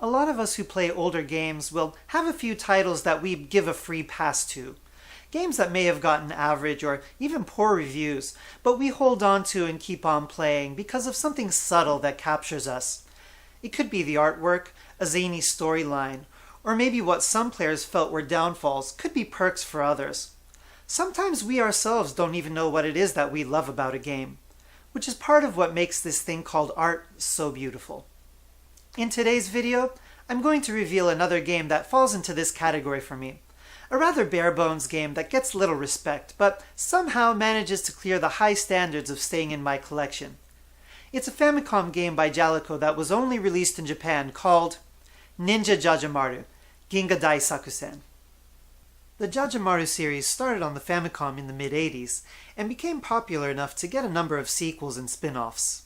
A lot of us who play older games will have a few titles that we give a free pass to. Games that may have gotten average or even poor reviews, but we hold on to and keep on playing because of something subtle that captures us. It could be the artwork, a zany storyline, or maybe what some players felt were downfalls could be perks for others. Sometimes we ourselves don't even know what it is that we love about a game, which is part of what makes this thing called art so beautiful. In today's video, I'm going to reveal another game that falls into this category for me. A rather bare-bones game that gets little respect, but somehow manages to clear the high standards of staying in my collection. It's a Famicom game by Jaleco that was only released in Japan called Ninja Jajamaru, Ginga Daisakusen. The Jajamaru series started on the Famicom in the mid-80s and became popular enough to get a number of sequels and spin-offs.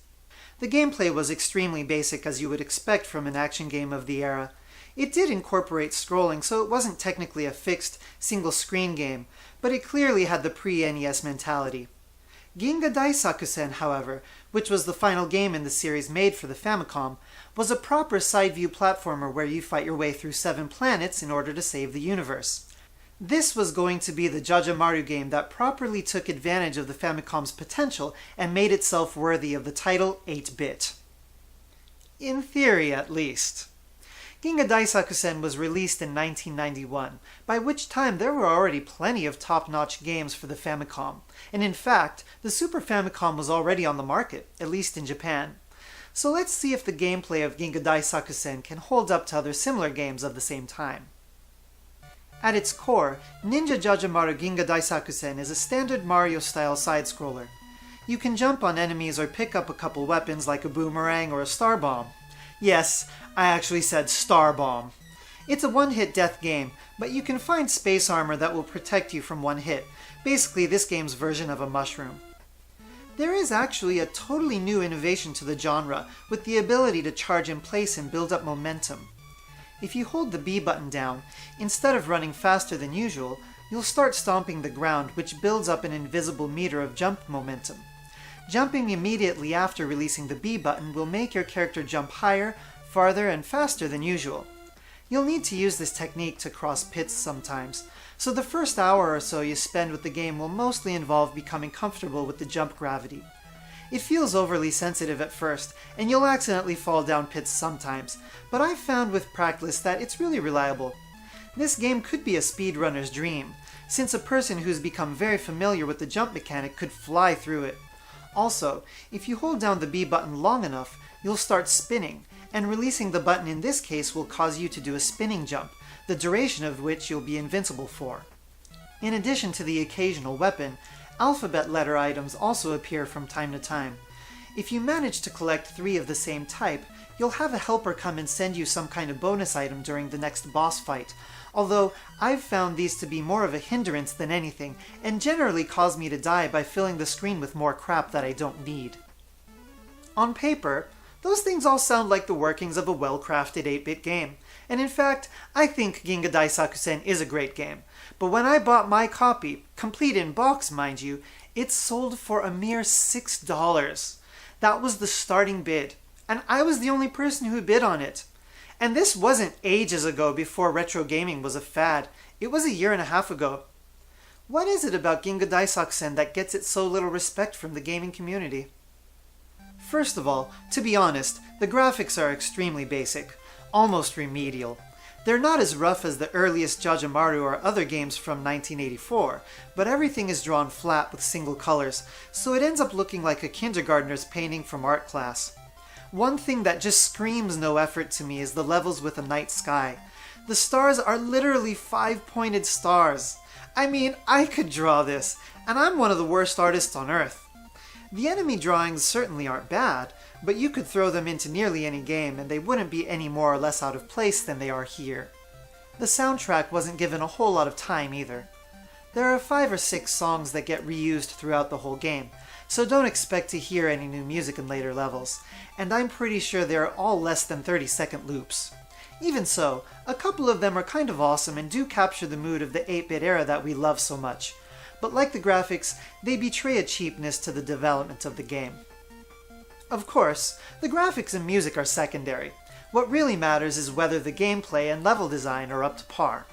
The gameplay was extremely basic, as you would expect from an action game of the era. It did incorporate scrolling, so it wasn't technically a fixed, single-screen game, but it clearly had the pre-NES mentality. Ginga Daisakusen, however, which was the final game in the series made for the Famicom, was a proper side-view platformer where you fight your way through 7 planets in order to save the universe. This was going to be the Jajamaru game that properly took advantage of the Famicom's potential and made itself worthy of the title 8-bit. In theory, at least. Ginga Daisakusen was released in 1991, by which time there were already plenty of top-notch games for the Famicom, and in fact, the Super Famicom was already on the market, at least in Japan. So let's see if the gameplay of Ginga Daisakusen can hold up to other similar games of the same time. At its core, Ninja Jajamaru Ginga Daisakusen is a standard Mario-style side-scroller. You can jump on enemies or pick up a couple weapons like a boomerang or a star bomb. Yes, I actually said star bomb. It's a one-hit death game, but you can find space armor that will protect you from one hit, basically this game's version of a mushroom. There is actually a totally new innovation to the genre, with the ability to charge in place and build up momentum. If you hold the B button down, instead of running faster than usual, you'll start stomping the ground, which builds up an invisible meter of jump momentum. Jumping immediately after releasing the B button will make your character jump higher, farther, and faster than usual. You'll need to use this technique to cross pits sometimes, so the first hour or so you spend with the game will mostly involve becoming comfortable with the jump gravity. It feels overly sensitive at first, and you'll accidentally fall down pits sometimes, but I've found with practice that it's really reliable. This game could be a speedrunner's dream, since a person who's become very familiar with the jump mechanic could fly through it. Also, if you hold down the B button long enough, you'll start spinning, and releasing the button in this case will cause you to do a spinning jump, the duration of which you'll be invincible for. In addition to the occasional weapon, alphabet letter items also appear from time to time. If you manage to collect 3 of the same type, you'll have a helper come and send you some kind of bonus item during the next boss fight, although I've found these to be more of a hindrance than anything, and generally cause me to die by filling the screen with more crap that I don't need. On paper, those things all sound like the workings of a well-crafted 8-bit game, and in fact, I think Ginga Daisakusen is a great game. But when I bought my copy, complete in box mind you, it sold for a mere $6. That was the starting bid, and I was the only person who bid on it. And this wasn't ages ago before retro gaming was a fad. It was a year and a half ago. What is it about Ginga Daisakusen that gets it so little respect from the gaming community? First of all, to be honest, the graphics are extremely basic, almost remedial. They're not as rough as the earliest Jajamaru or other games from 1984, but everything is drawn flat with single colors, so it ends up looking like a kindergartner's painting from art class. One thing that just screams no effort to me is the levels with a night sky. The stars are literally 5-pointed stars. I mean, I could draw this, and I'm one of the worst artists on earth. The enemy drawings certainly aren't bad, but you could throw them into nearly any game and they wouldn't be any more or less out of place than they are here. The soundtrack wasn't given a whole lot of time either. There are 5 or 6 songs that get reused throughout the whole game, so don't expect to hear any new music in later levels, and I'm pretty sure they are all less than 30-second loops. Even so, a couple of them are kind of awesome and do capture the mood of the 8-bit era that we love so much, but like the graphics, they betray a cheapness to the development of the game. Of course, the graphics and music are secondary. What really matters is whether the gameplay and level design are up to par.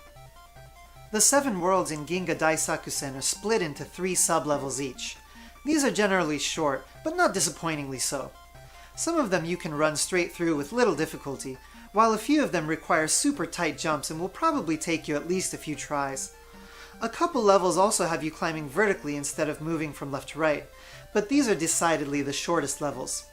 The 7 worlds in Ginga Daisakusen are split into 3 sub-levels each. These are generally short, but not disappointingly so. Some of them you can run straight through with little difficulty, while a few of them require super tight jumps and will probably take you at least a few tries. A couple levels also have you climbing vertically instead of moving from left to right, but these are decidedly the shortest levels.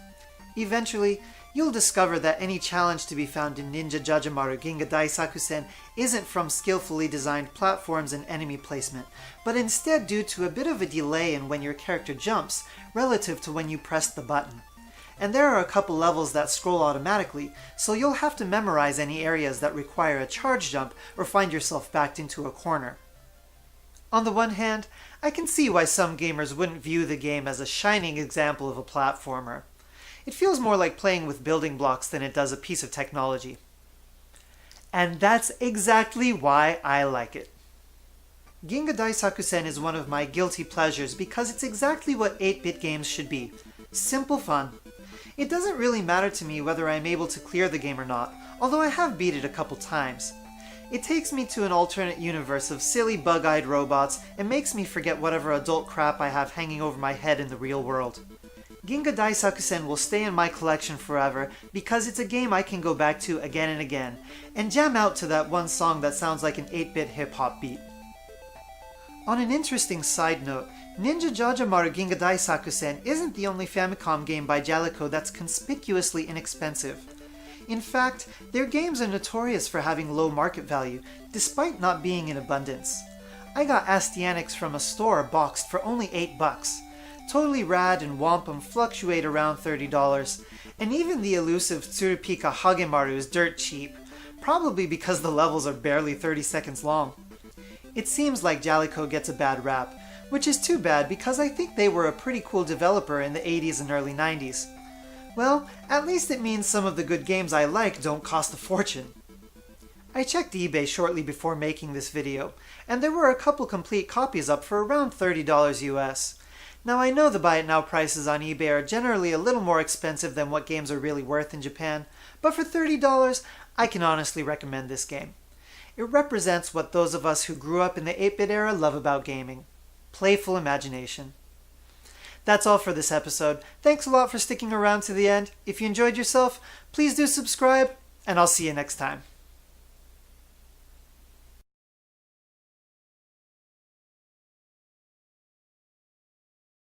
Eventually, you'll discover that any challenge to be found in Ninja Jajamaru Ginga Daisakusen isn't from skillfully designed platforms and enemy placement, but instead due to a bit of a delay in when your character jumps relative to when you press the button. And there are a couple levels that scroll automatically, so you'll have to memorize any areas that require a charge jump or find yourself backed into a corner. On the one hand, I can see why some gamers wouldn't view the game as a shining example of a platformer. It feels more like playing with building blocks than it does a piece of technology. And that's exactly why I like it. Ginga Daisakusen is one of my guilty pleasures because it's exactly what 8-bit games should be. Simple fun. It doesn't really matter to me whether I'm able to clear the game or not, although I have beat it a couple times. It takes me to an alternate universe of silly bug-eyed robots and makes me forget whatever adult crap I have hanging over my head in the real world. Ginga Daisakusen will stay in my collection forever because it's a game I can go back to again and again, and jam out to that one song that sounds like an 8-bit hip-hop beat. On an interesting side note, Ninja Jajamaru Ginga Daisakusen isn't the only Famicom game by Jaleco that's conspicuously inexpensive. In fact, their games are notorious for having low market value, despite not being in abundance. I got Astyanics from a store boxed for only $8. Totally Rad and Wampum fluctuate around $30, and even the elusive Tsurupika Hagemaru is dirt cheap, probably because the levels are barely 30 seconds long. It seems like Jaleco gets a bad rap, which is too bad because I think they were a pretty cool developer in the 80s and early 90s. Well, at least it means some of the good games I like don't cost a fortune. I checked eBay shortly before making this video, and there were a couple complete copies up for around $30 US. Now I know the buy it now prices on eBay are generally a little more expensive than what games are really worth in Japan, but for $30 I can honestly recommend this game. It represents what those of us who grew up in the 8-bit era love about gaming. Playful imagination. That's all for this episode. Thanks a lot for sticking around to the end. If you enjoyed yourself, please do subscribe, and I'll see you next time.